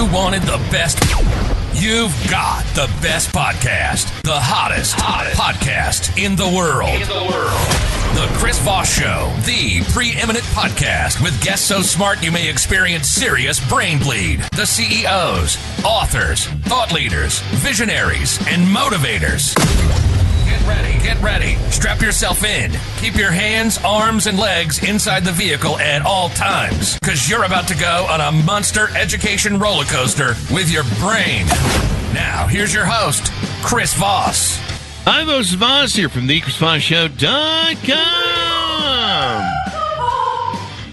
you wanted the best, you've got the best podcast. The hottest podcast in the world. The Chris Voss Show, the preeminent podcast with guests so smart you may experience serious brain bleed. The CEOs, authors, thought leaders, visionaries, and motivators. Get ready. Strap yourself in. Keep your hands, arms, and legs inside the vehicle at all times, because you're about to go on a monster education roller coaster with your brain. Now, here's your host, Chris Voss. I'm Voss here from thechrisvossshow.com.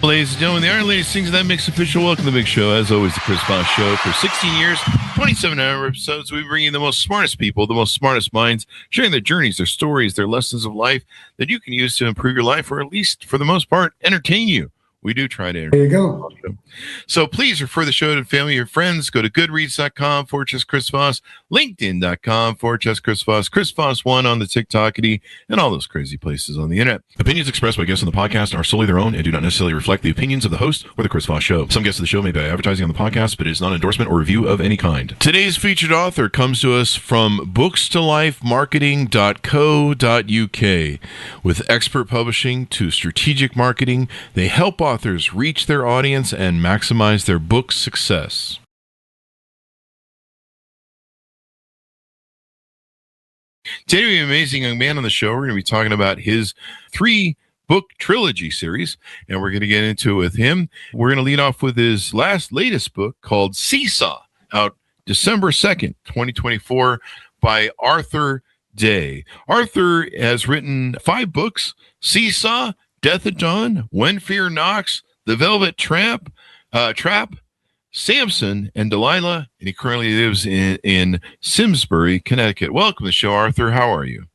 Ladies and gentlemen, the Iron Lady sings that makes official. Welcome to the big show. As always, the Chris Voss Show. For 16 years, 27-hour episodes, we bring you the most smartest people, the most smartest minds, sharing their journeys, their stories, their lessons of life that you can use to improve your life, or at least, for the most part, entertain you. We do try to. There you go. So please refer the show to family or friends. Go to goodreads.com/Chris Voss, LinkedIn.com/Chris Voss, Chris Voss 1 on the TikTokity, and all those crazy places on the internet. Opinions expressed by guests on the podcast are solely their own and do not necessarily reflect the opinions of the host or the Chris Voss Show. Some guests of the show may be advertising on the podcast, but it is not an endorsement or review of any kind. Today's featured author comes to us from bookstolifemarketing.co.uk. With expert publishing to strategic marketing, they help authors reach their audience and maximize their book success. Today we have an amazing young man on the show. We're going to be talking about his 3-book trilogy series, and we're going to get into it with him. We're going to lead off with his latest book called Seesaw, out December 2nd, 2024, by Arthur Day. Arthur has written 5 books: Seesaw, Death at Dawn, When Fear Knocks, The Velvet Trap, Samson, and Delilah, and he currently lives in Simsbury, Connecticut. Welcome to the show, Arthur. How are you?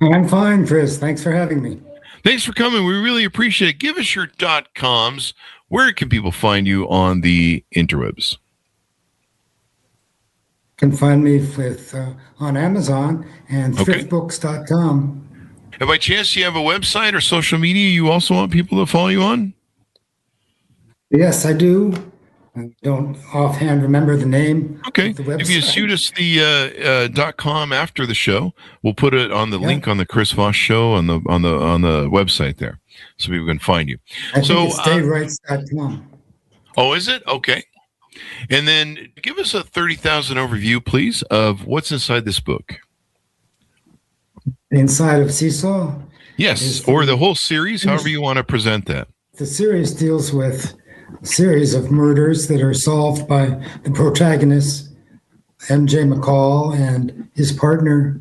I'm fine, Chris. Thanks for having me. Thanks for coming. We really appreciate it. Give us your .coms. Where can people find you on the interwebs? You can find me on Amazon and thriftbooks.com. And by chance, you have a website or social media you also want people to follow you on? Yes, I do. I don't offhand remember the name. Okay. Of the website. If you shoot us the .com after the show, we'll put it on the link on the Chris Voss Show on the website there, so people can find you. I think it's daywrites.com. Oh, is it? Okay. And then give us a 30,000 overview, please, of what's inside this book. Inside of Seesaw? Yes, or the whole series, however you want to present that. The series deals with a series of murders that are solved by the protagonist, MJ McCaal, and his partner,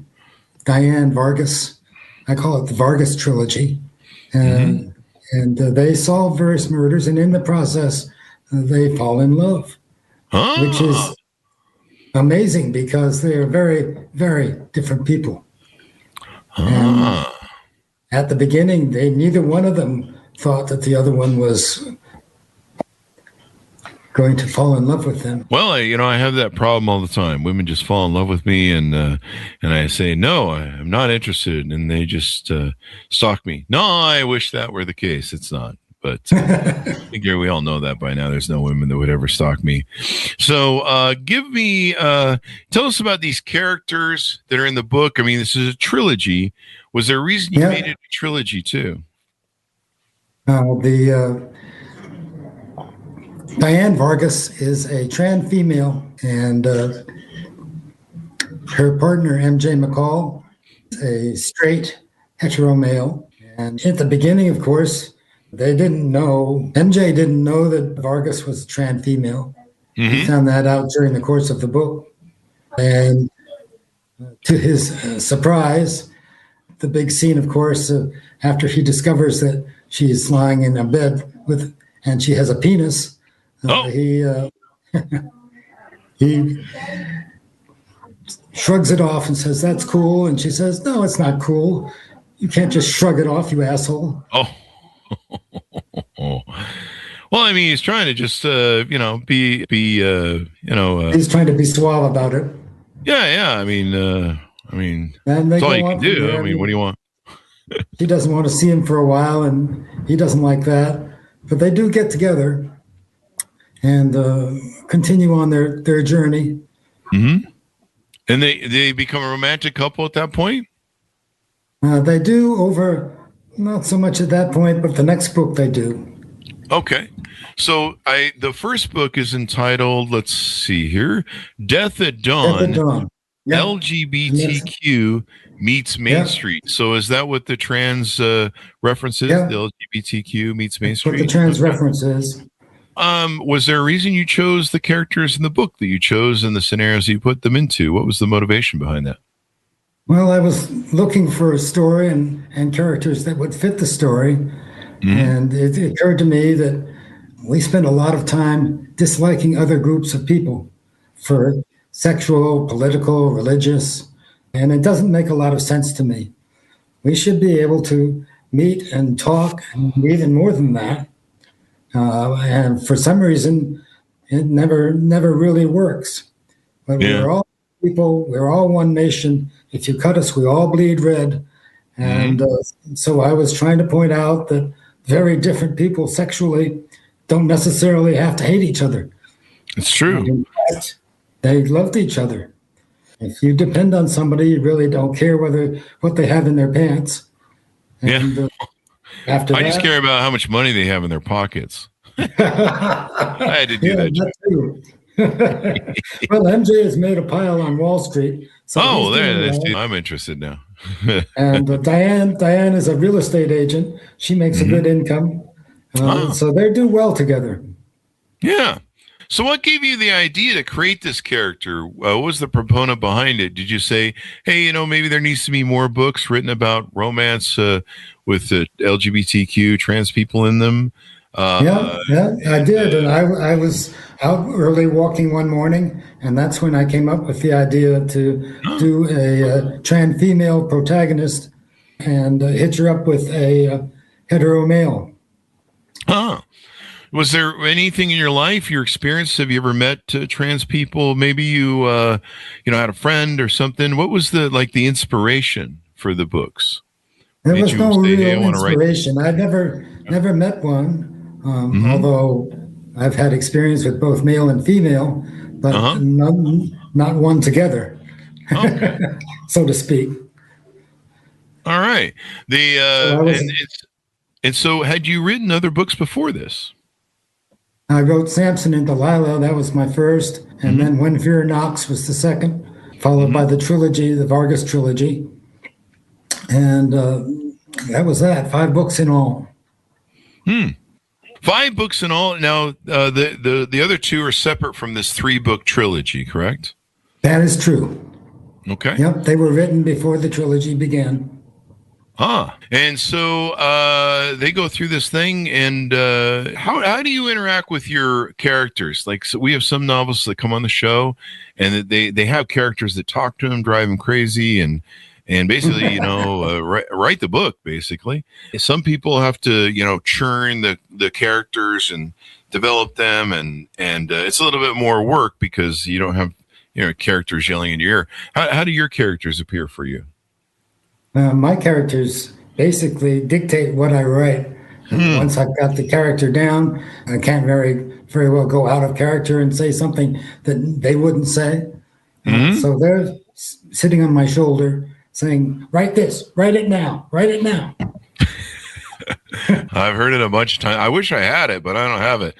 Dianne Vargas. I call it the Vargas trilogy. And they solve various murders, and in the process, they fall in love, which is amazing because they are very, very different people. And at the beginning, neither one of them thought that the other one was going to fall in love with them. Well, I have that problem all the time. Women just fall in love with me, and I say, no, I'm not interested, and they just stalk me. No, I wish that were the case. It's not. But I think we all know that by now. There's no women that would ever stalk me. So tell us about these characters that are in the book. I mean, this is a trilogy. Was there a reason you made it a trilogy too? Dianne Vargas is a Tran female, and her partner, MJ McCaal, is a straight hetero male. And at the beginning, of course, MJ didn't know that Vargas was a Tran female. He found that out during the course of the book. And to his surprise, the big scene, of course, after he discovers that she is lying in a bed and she has a penis, he shrugs it off and says, "That's cool." And she says, "No, it's not cool. You can't just shrug it off, you asshole." Oh. Well, I mean, he's trying to just, he's trying to be suave about it. Yeah. I mean, and that's all you can do. I mean, what do you want? She doesn't want to see him for a while, and he doesn't like that. But they do get together. and continue on their journey. Mm-hmm. And they become a romantic couple at that point? They do over, not so much at that point, but the next book they do. Okay. So the first book is entitled, let's see here, Death at Dawn. Death at Dawn. Yep. LGBTQ meets Main Street. So is that what the trans reference is? Yep. The LGBTQ meets Main That's Street? what the trans reference is. Was there a reason you chose the characters in the book that you chose and the scenarios you put them into? What was the motivation behind that? Well, I was looking for a story and characters that would fit the story. Mm-hmm. And it occurred to me that we spend a lot of time disliking other groups of people for sexual, political, religious, and it doesn't make a lot of sense to me. We should be able to meet and talk, and even more than that. And for some reason, it never really works. But we're all people, we're all one nation. If you cut us, we all bleed red. And so I was trying to point out that very different people sexually don't necessarily have to hate each other. It's true. In fact, they loved each other. If you depend on somebody, you really don't care what they have in their pants. And, after I just care about how much money they have in their pockets. I had to do that too. Well, MJ has made a pile on Wall Street. So I'm interested now. And Dianne is a real estate agent. She makes a good income. So they do well together. Yeah. So what gave you the idea to create this character? What was the proponent behind it? Did you say, hey, maybe there needs to be more books written about romance with the LGBTQ trans people in them? Yeah, I did. And I was out early walking one morning, and that's when I came up with the idea to do a trans female protagonist and hitch her up with a hetero male. Was there anything in your life, your experience? Have you ever met trans people? Maybe you, had a friend or something. What was the inspiration for the books? There was no real inspiration. I never met one. Although I've had experience with both male and female, but not one together, so to speak. All right. So had you written other books before this? I wrote Samson and Delilah. That was my first, and then When Fear Knocks was the second, followed by the trilogy, the Vargas trilogy, and that was that. 5 books in all. 5 books in all. Now, the other 2 are separate from this 3-book trilogy, correct? That is true. Okay. Yep, they were written before the trilogy began. And so they go through this thing, and how do you interact with your characters? Like, so we have some novelists that come on the show, and they have characters that talk to them, drive them crazy, and basically, write the book, basically. Some people have to, churn the characters and develop them, and it's a little bit more work because you don't have, characters yelling in your ear. How do your characters appear for you? My characters basically dictate what I write. Once I've got the character down, I can't very well go out of character and say something that they wouldn't say. So they're sitting on my shoulder saying, write this, write it now, write it now. I've heard it a bunch of times. I wish I had it, but I don't have it.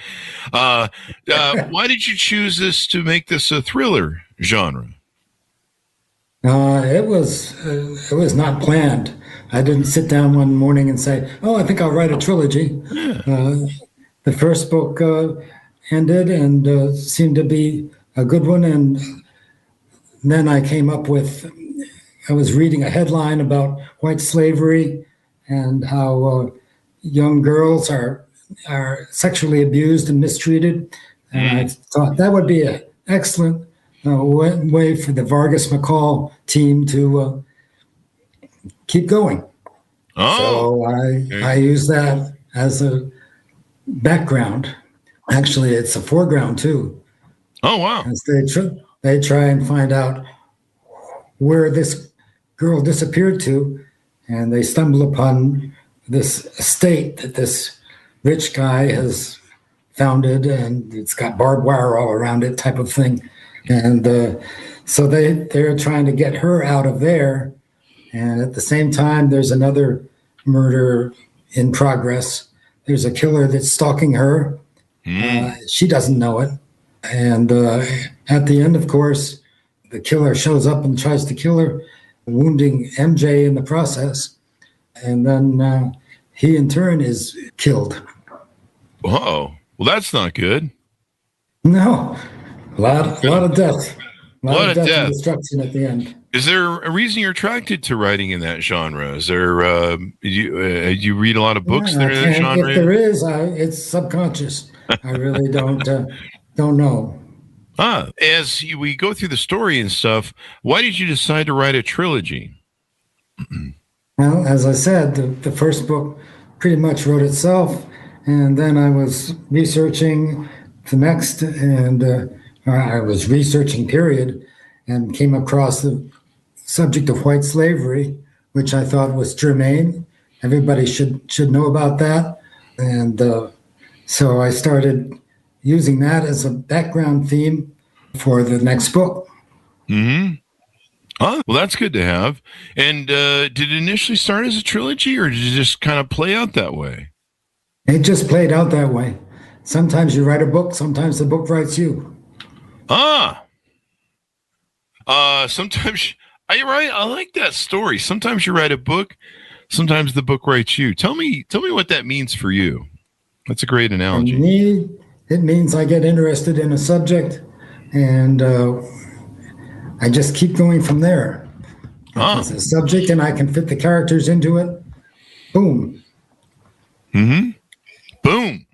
Why did you choose to make this a thriller genre? It was not planned. I didn't sit down one morning and say, I think I'll write a trilogy. The first book ended and seemed to be a good one. And then I came up with, I was reading a headline about white slavery and how young girls are sexually abused and mistreated. And I thought that would be an excellent way for the Vargas McCaal team to keep going. So I use that as a background. Actually, it's a foreground too. Oh, wow. As they try and find out where this girl disappeared to, and they stumble upon this estate that this rich guy has founded, and it's got barbed wire all around it, type of thing. And so they're trying to get her out of there. And at the same time, there's another murder in progress. There's a killer that's stalking her. She doesn't know it. And at the end, of course, the killer shows up and tries to kill her, wounding MJ in the process. And then he, in turn, is killed. Whoa. Well, that's not good. No. A lot of death. A lot of death and destruction at the end. Is there a reason you're attracted to writing in that genre? Is there you read a lot of books that are in that genre? If there is, it's subconscious. I really don't know. As we go through the story and stuff, why did you decide to write a trilogy? Well, as I said, the first book pretty much wrote itself, and then I was researching the next, and I was researching, period, and came across the subject of white slavery, which I thought was germane. Everybody should know about that. And so I started using that as a background theme for the next book. Mm-hmm. Oh, well, that's good to have. And did it initially start as a trilogy, or did it just kind of play out that way? It just played out that way. Sometimes you write a book, sometimes the book writes you. Sometimes I like that story. Sometimes you write a book, sometimes the book writes you. Tell me what that means for you. That's a great analogy. For me, it means I get interested in a subject, and I just keep going from there. It's a subject, and I can fit the characters into it. Boom. Mm-hmm. Boom.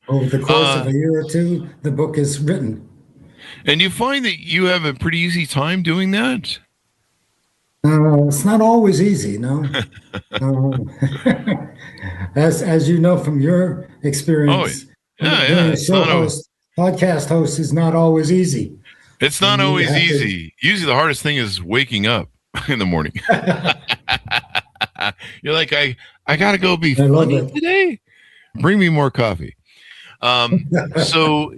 Over the course of a year or two, the book is written. And you find that you have a pretty easy time doing that? It's not always easy, no. As you know from your experience, podcast host is not always easy. It's not always easy. Usually the hardest thing is waking up in the morning. You're like, I got to go be funny today. Bring me more coffee. So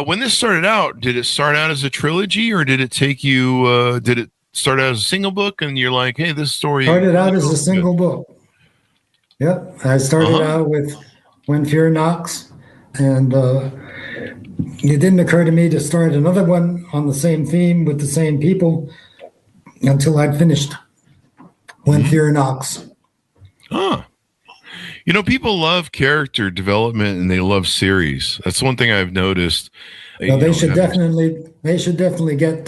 when this started out, did it start out as a trilogy, or did it take you, did it start out as a single book and you're like, hey, this story started out as a single book? Yep. I started out with When Fear Knocks, and it didn't occur to me to start another one on the same theme with the same people until I'd finished When Fear Knocks. You know, people love character development and they love series. That's one thing I've noticed. Well, they should definitely get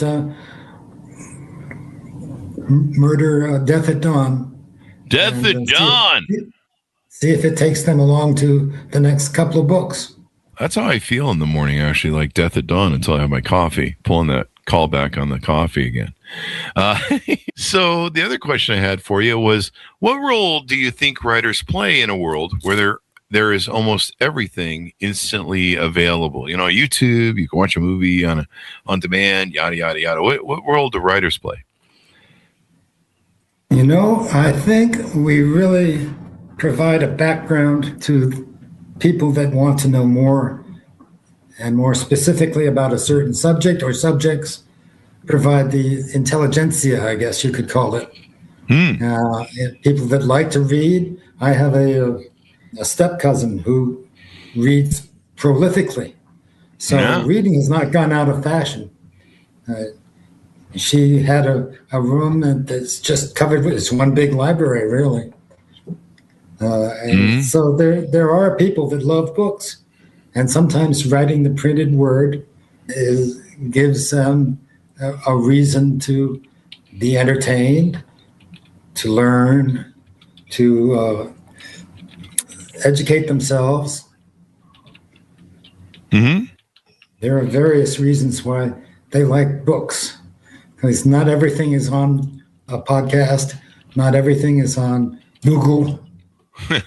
Death at Dawn. Death at Dawn. See if it takes them along to the next couple of books. That's how I feel in the morning, actually, like Death at Dawn, until I have my coffee, pulling that call back on the coffee again. So the other question I had for you was, what role do you think writers play in a world where there is almost everything instantly available? You know, YouTube, you can watch a movie on demand, yada, yada, yada. What role do writers play? You know, I think we really provide a background to people that want to know more, and more specifically about a certain subject or subjects. Provide the intelligentsia, I guess you could call it. People that like to read. I have a step cousin who reads prolifically, so reading has not gone out of fashion. She had a room that's just covered with, it's one big library, really. And so there are people that love books, and sometimes writing the printed word gives them a reason to be entertained, to learn, to educate themselves. There are various reasons why they like books, because not everything is on a podcast, not everything is on Google. Wait,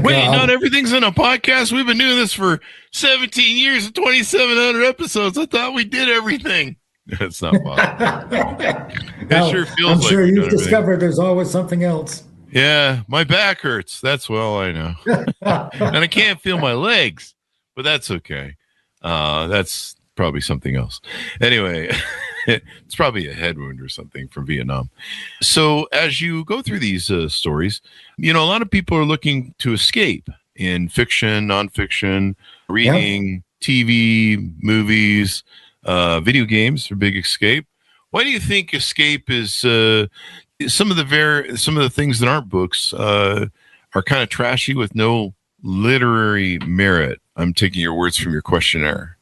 not everything's in a podcast? We've been doing this for 17 years and 2,700 episodes. I thought we did everything. That's not possible. Sure feels I'm like sure you've discovered there's always something else. Yeah, my back hurts. That's well I know. And I can't feel my legs. but that's okay. That's probably something else. Anyway, it's probably a head wound or something from Vietnam. So as you go through these stories, a lot of people are looking to escape in fiction, nonfiction, reading, TV, movies, video games are big escape. Why do you think escape is some of the things that aren't books are kind of trashy with no literary merit? I'm taking your words from your questionnaire.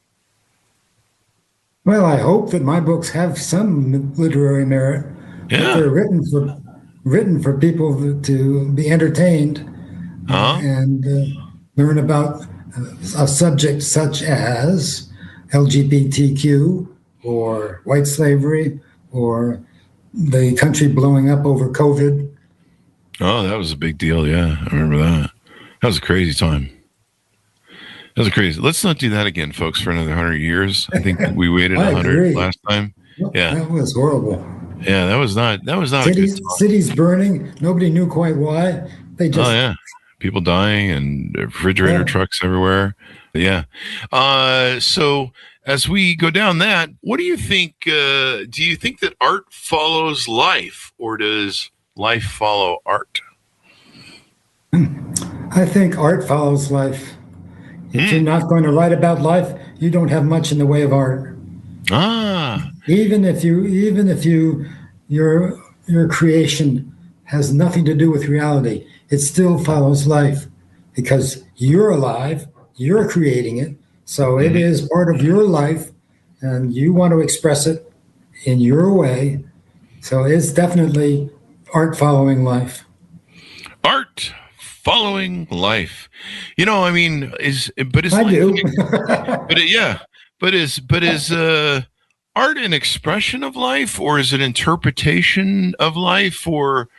Well, I hope that my books have some literary merit. Yeah. But they're written for people to be entertained and learn about a subject such as LGBTQ or white slavery or the country blowing up over COVID. Oh, that was a big deal. Yeah, I remember that. That was a crazy time. That was crazy. Let's not do that again, folks, for another 100 years. I think we waited 100 last time. Yeah, that was horrible. Yeah, that was not a good time. Cities burning. Nobody knew quite why. People dying and refrigerator trucks everywhere. Yeah. So as we go down that, what do you think? Do you think that art follows life, or does life follow art? I think art follows life. If you're not going to write about life, you don't have much in the way of art. Even if your creation has nothing to do with reality, it still follows life because you're alive, you're creating it. So it is part of your life and you want to express it in your way. So it's definitely art following life. Art following life. I mean, is art an expression of life, or is it interpretation of life, or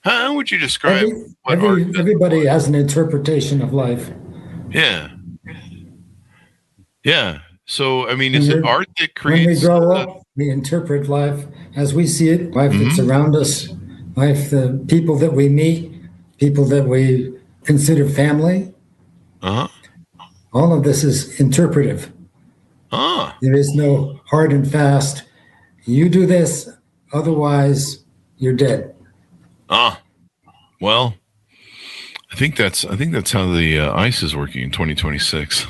how would you describe everybody has an interpretation of life? Yeah. So I mean, is it art that creates? When we grow up, we interpret life as we see it, life that's around us, life, the people that we meet, people that we consider family. All of this is interpretive. There is no hard and fast. You do this, otherwise you're dead. Well, I think that's how the ice is working in 2026.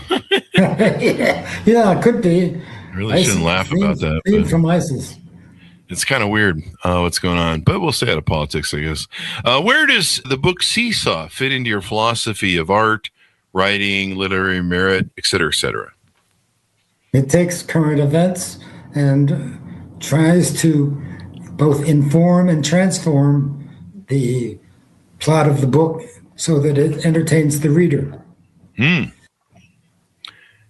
Yeah, it could be. I really shouldn't laugh about that. From ISIS. It's kind of weird what's going on, but we'll stay out of politics, I guess. Where does the book Seesaw fit into your philosophy of art, writing, literary merit, et cetera, et cetera? It takes current events and tries to both inform and transform the plot of the book so that it entertains the reader.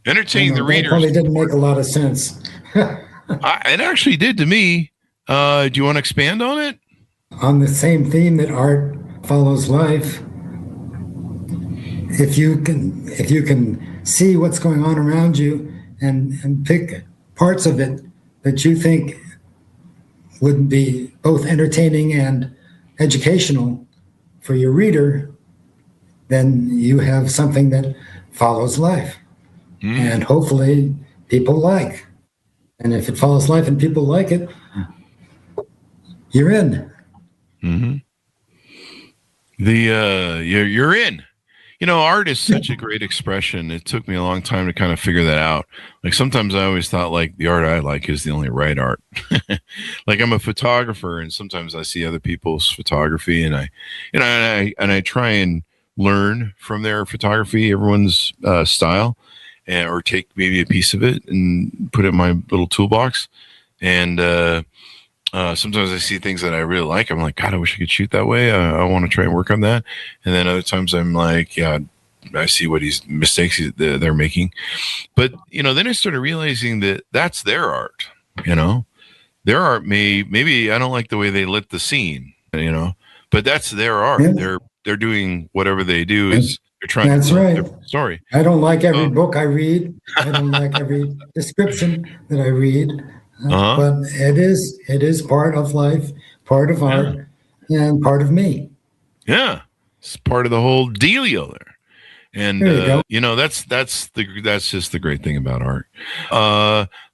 Entertain the reader. Probably didn't make a lot of sense. It actually did to me. Do you want to expand on it? On the same theme that art follows life. If you can see what's going on around you and pick parts of it that you think would be both entertaining and educational for your reader, then you have something that follows life. And hopefully people like. And if it follows life and people like it, you're in. You're in. Art is such a great expression. It took me a long time to kind of figure that out. Like sometimes I always thought like the art I like is the only right art. Like I'm a photographer, and sometimes I see other people's photography, and I try and learn from their photography, everyone's style, or take maybe a piece of it and put it in my little toolbox. And sometimes I see things that I really like. I'm like, God, I wish I could shoot that way. I want to try and work on that. And then other times I'm like, yeah, I see what mistakes they're making. But, then I started realizing that that's their art, Their art maybe I don't like the way they lit the scene, but that's their art. Yeah. They're doing whatever they do is they're trying to tell a story. I don't like every book I read. I don't like every description that I read. But it is part of life, part of art, and part of me. Yeah, it's part of the whole dealio there. And There you go. that's just the great thing about art.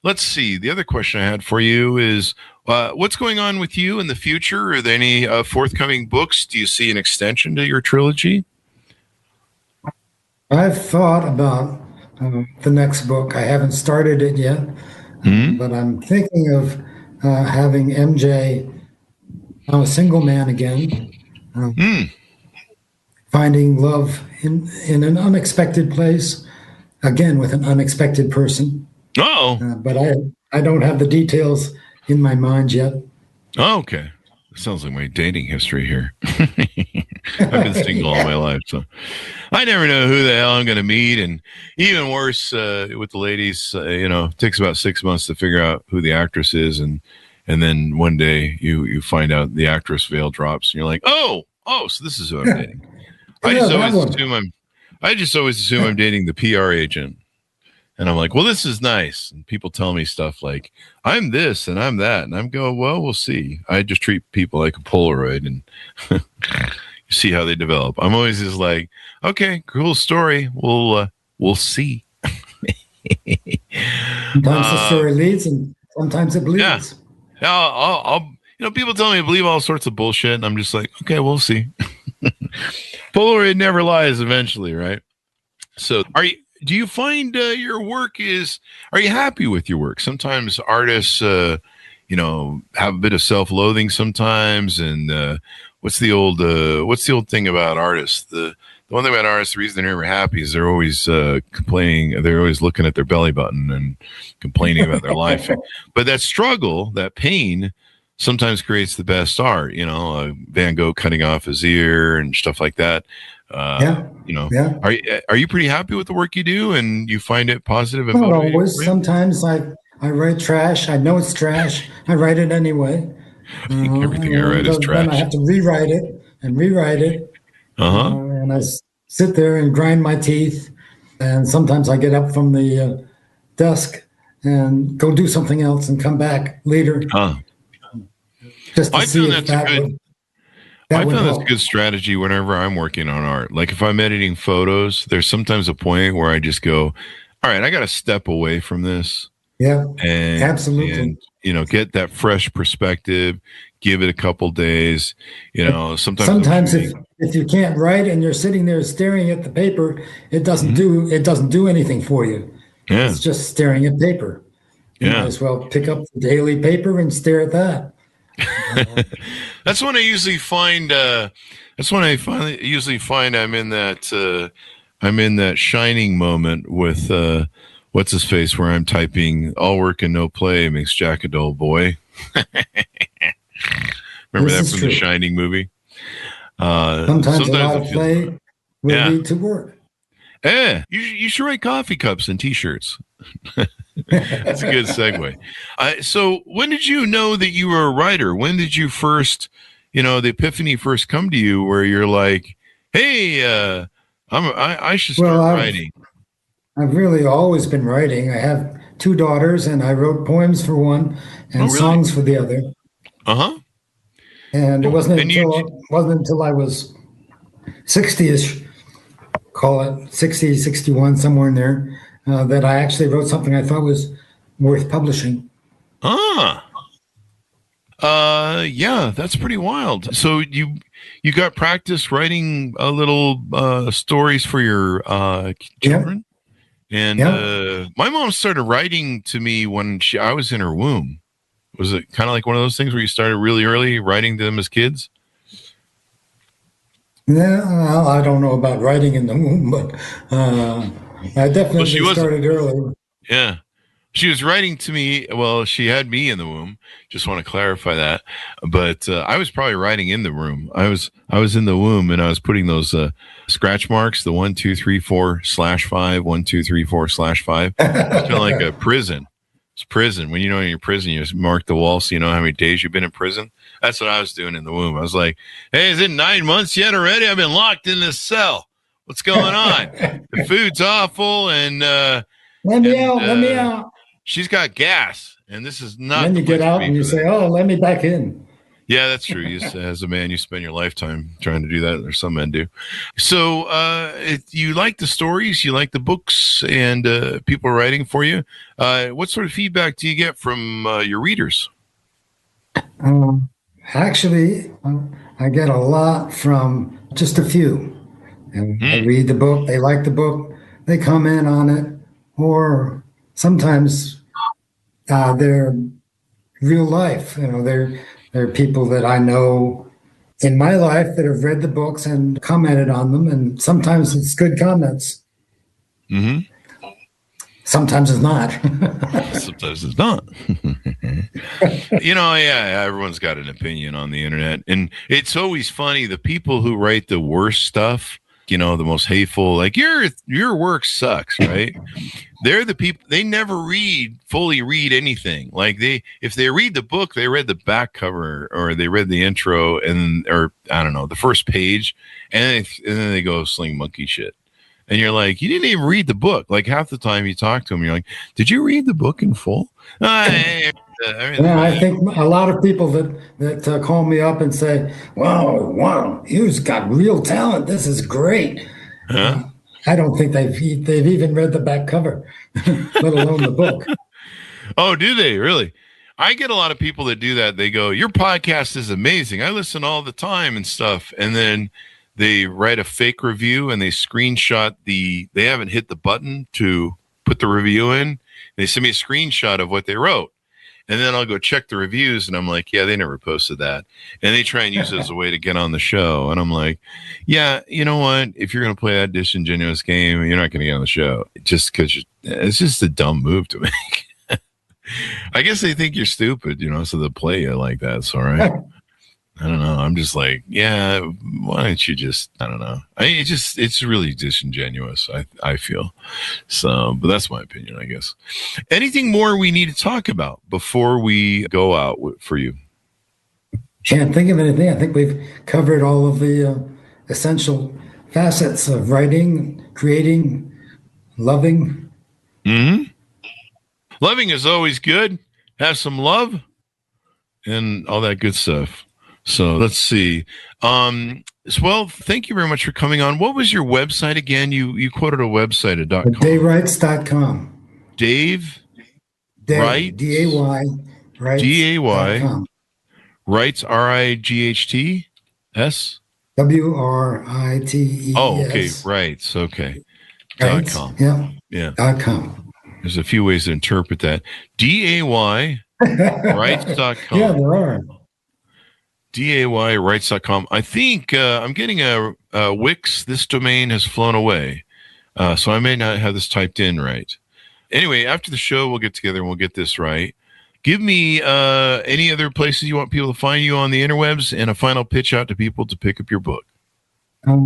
Let's see. The other question I had for you is, what's going on with you in the future? Are there any forthcoming books? Do you see an extension to your trilogy? I've thought about the next book. I haven't started it yet, but I'm thinking of having MJ, a single man again, finding love in an unexpected place, again with an unexpected person. Oh, But I don't have the details in my mind yet. oh, okay. Sounds like my dating history here. I've been single all my life, so I never know who the hell I'm going to meet. And even worse, with the ladies, it takes about 6 months to figure out who the actress is, and then one day you find out the actress veil drops, and you're like, oh, so this is who I'm dating. I just always assume I'm dating the PR agent. And I'm like, well, this is nice. And people tell me stuff like, I'm this and I'm that. And I'm going, well, we'll see. I just treat people like a Polaroid and see how they develop. I'm always just like, okay, cool story. We'll see. Sometimes the story leads and sometimes it bleeds. Yeah. I'll people tell me to believe all sorts of bullshit. And I'm just like, okay, we'll see. Polaroid never lies eventually, right? So do you find your work are you happy with your work? Sometimes artists, have a bit of self-loathing sometimes. And what's the old thing about artists? The one thing about artists, the reason they're never happy is they're always complaining. They're always looking at their belly button and complaining about their life. But that struggle, that pain, sometimes creates the best art. Van Gogh cutting off his ear and stuff like that. Are you pretty happy with the work you do, and you find it positive and motivating? Not always. Sometimes I write trash. I know it's trash. I write it anyway. Everything I write is trash. Then I have to rewrite it. And I sit there and grind my teeth. And sometimes I get up from the desk and go do something else and come back later. Just to see if that would. I found that's a good strategy whenever I'm working on art. Like if I'm editing photos, there's sometimes a point where I just go, all right, I got to step away from this. Yeah, and, absolutely. And, get that fresh perspective, give it a couple days, Sometimes if you can't write and you're sitting there staring at the paper, it doesn't do anything for you. Yeah. It's just staring at paper. You might as well pick up the daily paper and stare at that. That's when I usually find. Usually find I'm in that shining moment with what's his face, where I'm typing "all work and no play makes Jack a dull boy." Remember that from the Shining movie? Sometimes a lot of play will lead to work. Yeah, you should write coffee cups and T-shirts. That's a good segue. So when did you know that you were a writer? When did you first, the epiphany first come to you where you're like, hey, I should start writing? I've really always been writing. I have 2 daughters, and I wrote poems for one and songs for the other. Uh-huh. And it wasn't until I was 60-ish, call it 60, 61, somewhere in there, that I actually wrote something I thought was worth publishing. Yeah, that's pretty wild. So you got practice writing little stories for your children? And my mom started writing to me when I was in her womb. Was it kind of like one of those things where you started really early writing to them as kids? Yeah, I don't know about writing in the womb, but I definitely started early. Yeah. She was writing to me. Well, she had me in the womb. Just want to clarify that. But I was probably writing in the room. I was in the womb, and I was putting those scratch marks, the 1, 2, 3, 4/5, 1, 2, 3, 4/5. It's kind of like a prison. It's prison. When in your prison, you just mark the wall so you know how many days you've been in prison. That's what I was doing in the womb. I was like, hey, is it 9 months yet already? I've been locked in this cell. What's going on? The food's awful, and let me out. She's got gas, and this is not. And then you get out and you say, "Oh, let me back in." Yeah, that's true. As a man, you spend your lifetime trying to do that, or some men do. So, you like the stories, you like the books, and people writing for you. What sort of feedback do you get from your readers? Um, Actually, I get a lot from just a few. And I Mm. read the book, they like the book, they comment on it, or sometimes they're real life. They're people that I know in my life that have read the books and commented on them, and sometimes it's good comments. Hmm. Sometimes it's not. Sometimes it's not. Yeah, everyone's got an opinion on the internet. And it's always funny. The people who write the worst stuff, the most hateful, like your work sucks, right? They're the people, they never fully read anything. Like if they read the book, they read the back cover or they read the intro or I don't know, the first page, and then they go sling monkey shit. And you're like, you didn't even read the book. Like half the time you talk to them, you're like, did you read the book in full? Yeah, I think a lot of people that call me up and say, wow, you've got real talent. This is great." Huh? I don't think they've even read the back cover, let alone the book. Oh, do they really? I get a lot of people that do that. They go, your podcast is amazing. I listen all the time and stuff. And then they write a fake review and they screenshot they haven't hit the button to put the review in. They send me a screenshot of what they wrote. And then I'll go check the reviews and I'm like, yeah, they never posted that. And they try and use it as a way to get on the show. And I'm like, yeah, you know what? If you're going to play that disingenuous game, you're not going to get on the show just because it's just a dumb move to make. I guess they think you're stupid, so they'll play you like that. It's all right. I don't know. I'm just like, yeah, why don't you just, I don't know. It's really disingenuous, I feel. So, but that's my opinion, I guess. Anything more we need to talk about before we go out for you? Can't think of anything. I think we've covered all of the essential facets of writing, creating, loving. Mm-hmm. Loving is always good. Have some love and all that good stuff. So let's see. Well, thank you very much for coming on. What was your website again? You quoted a website, a .com. Daywrights.com. Dave Wright. D-A-Y. D-A-Y. Wrights, R-I-G-H-T-S? W-R-I-T-E-S. Oh, okay. Wrights. Okay. Right. .com. Yeah. .com. There's a few ways to interpret that. D-A-Y. Wrights.com. Yeah, there are. D-A-Y Wrights.com. I think I'm getting a Wix. This domain has flown away. So I may not have this typed in right. Anyway, after the show, we'll get together and we'll get this right. Give me any other places you want people to find you on the interwebs and a final pitch out to people to pick up your book. I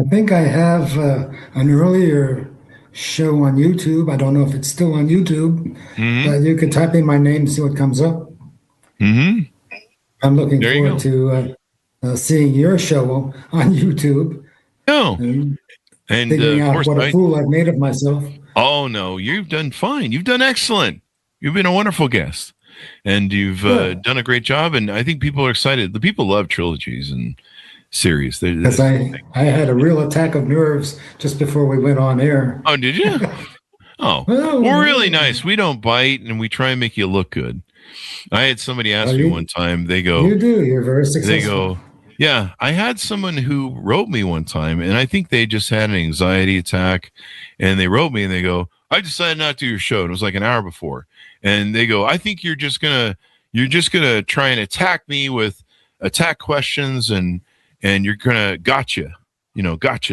think I have an earlier show on YouTube. I don't know if it's still on YouTube. But you can type in my name and see what comes up. Mm-hmm. I'm looking forward to seeing your show on YouTube. Oh, and of figuring out course, what a fool I've made of myself. Oh, no, you've done fine. You've done excellent. You've been a wonderful guest, and you've done a great job. And I think people are excited. The people love trilogies and series. Because I had a real attack of nerves just before we went on air. Oh, did you? Oh, we're really nice. We don't bite, and we try and make you look good. I had somebody ask me one time, they go, you do, you're very successful. They go, yeah, I had someone who wrote me one time, and I think they just had an anxiety attack, and they wrote me, and they go, I decided not to do your show. And it was like an hour before. And they go, I think you're just gonna try and attack me with attack questions, and you're gonna gotcha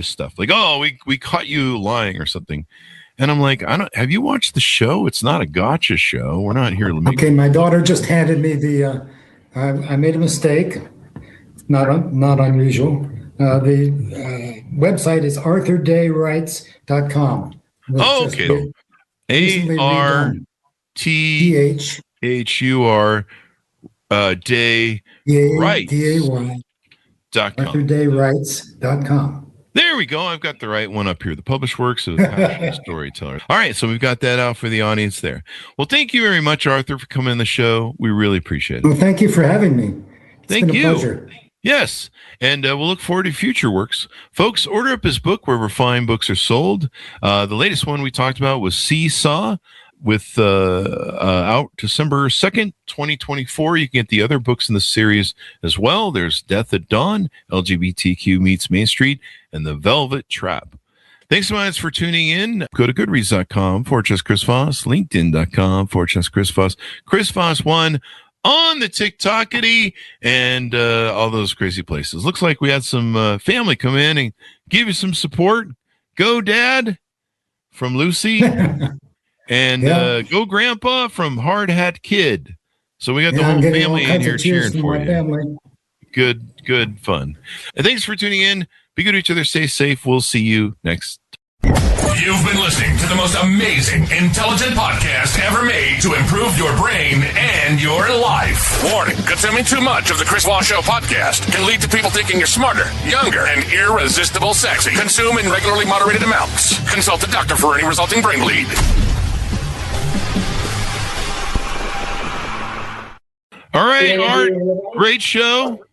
stuff. Like, oh, we caught you lying or something. And I'm like, have you watched the show? It's not a gotcha show. We're not here. Okay, my daughter just handed me I made a mistake. Not unusual. The website is arthurdaywrights.com. Oh, okay. ARTHUR Day Wrights. D-A-Y. arthurdaywrights.com. There we go. I've got the right one up here. The published works of the passionate storyteller. All right, so we've got that out for the audience there. Well, thank you very much, Arthur, for coming on the show. We really appreciate it. Well, thank you for having me. Thank been a you. pleasure. Yes, and we'll look forward to future works. Folks, order up his book wherever fine books are sold. The latest one we talked about was Seesaw, with out December 2nd, 2024. You can get the other books in the series as well. There's Death at Dawn, LGBTQ Meets Main Street, and The Velvet Trap. Thanks so much for tuning in. Go to goodreads.com/Chris Voss, linkedin.com/Chris Voss, Chris Voss 1 on the TikTokity, and all those crazy places. Looks like we had some family come in and give you some support. Go Dad from Lucy. And Go Grandpa from Hard Hat Kid. So we got the whole family in here cheering for you. Family. Good fun. And thanks for tuning in. Be good to each other. Stay safe. We'll see you next. You've been listening to the most amazing, intelligent podcast ever made to improve your brain and your life. Warning, consuming too much of the Chris Voss Show podcast can lead to people thinking you're smarter, younger, and irresistible sexy. Consume in regularly moderated amounts. Consult a doctor for any resulting brain bleed. All right, Art, great show.